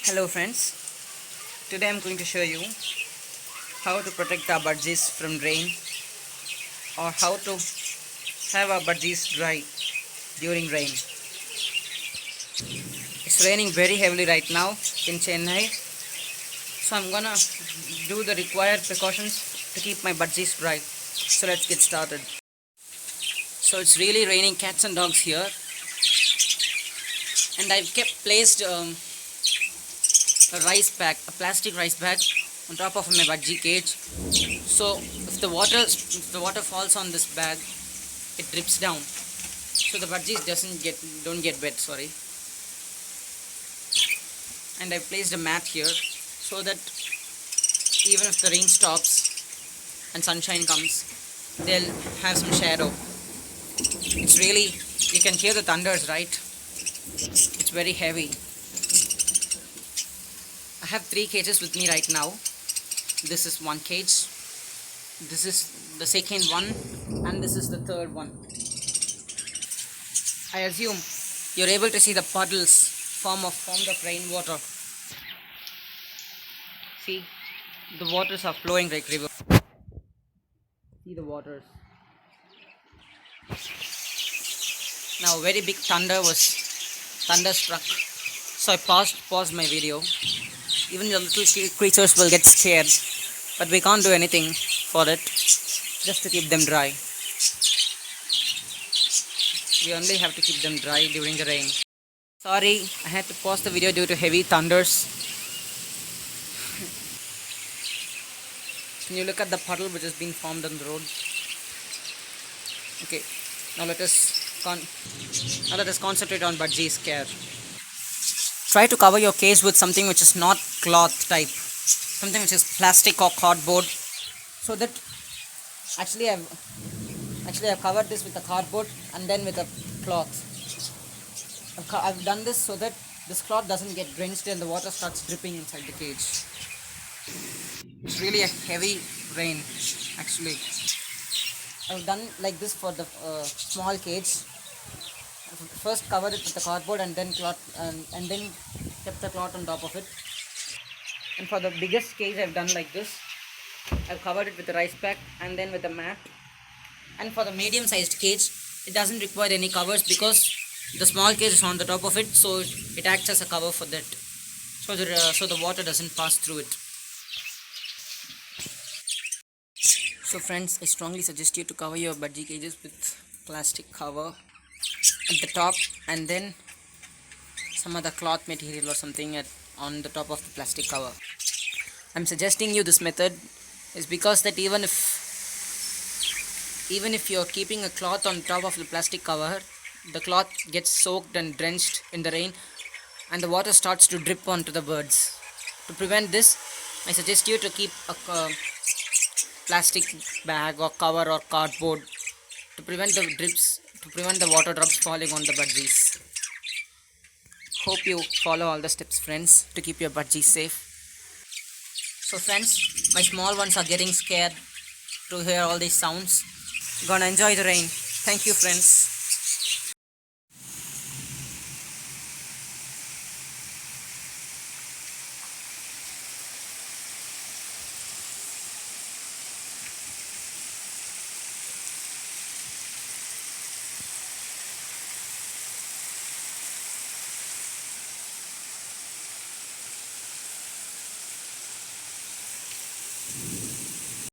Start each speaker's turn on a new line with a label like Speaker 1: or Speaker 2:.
Speaker 1: Hello friends, today I'm going to show you how to protect our budgies from rain or how to have our budgies dry during rain. It's raining very heavily right now in Chennai, so I'm gonna do the required precautions to keep my budgies dry. So let's get started. So it's really raining cats and dogs here, and I've kept placed a rice bag, a plastic rice bag on top of my budgie cage. So if the water falls on this bag, it drips down. So the budgies don't get wet. Sorry. And I placed a mat here so that even if the rain stops and sunshine comes, they'll have some shadow. It's really, you can hear the thunders, right? It's very heavy. I have 3 cages with me right now. This is one cage, this is the second one, and this is the third one. I assume you're able to see the puddles formed of rainwater. See, the waters are flowing like river. See the waters. Now, very big thunder struck, so I paused my video. Even the little creatures will get scared, but we can't do anything for it. Just to keep them dry. We only have to keep them dry during the rain. Sorry, I had to pause the video due to heavy thunders. Can you look at the puddle which has been formed on the road? Okay, now let us concentrate on budgie's care. Try to cover your cage with something which is not cloth type, something which is plastic or cardboard, so that I've covered this with a cardboard and then with a cloth. I've done this so that this cloth doesn't get drenched and the water starts dripping inside the cage. It's really a heavy rain, actually. I've done like this for the small cage. First covered it with the cardboard and then and then kept the cloth on top of it. And for the biggest cage, I've done like this. I've covered it with the rice pack and then with a mat. And for the medium sized cage, it doesn't require any covers because the small cage is on the top of it, so it acts as a cover for that, so the water doesn't pass through it. So friends, I strongly suggest you to cover your budgie cages with plastic cover at the top and then some other cloth material or something on the top of the plastic cover. I'm suggesting you this method is because that even if you're keeping a cloth on top of the plastic cover, the cloth gets soaked and drenched in the rain and the water starts to drip onto the birds. To prevent this, I suggest you to keep a plastic bag or cover or cardboard to prevent the water drops falling on the budgies. Hope you follow all the steps, friends, to keep your budgies safe. So friends, my small ones are getting scared to hear all these sounds. Gonna enjoy the rain. Thank you, friends.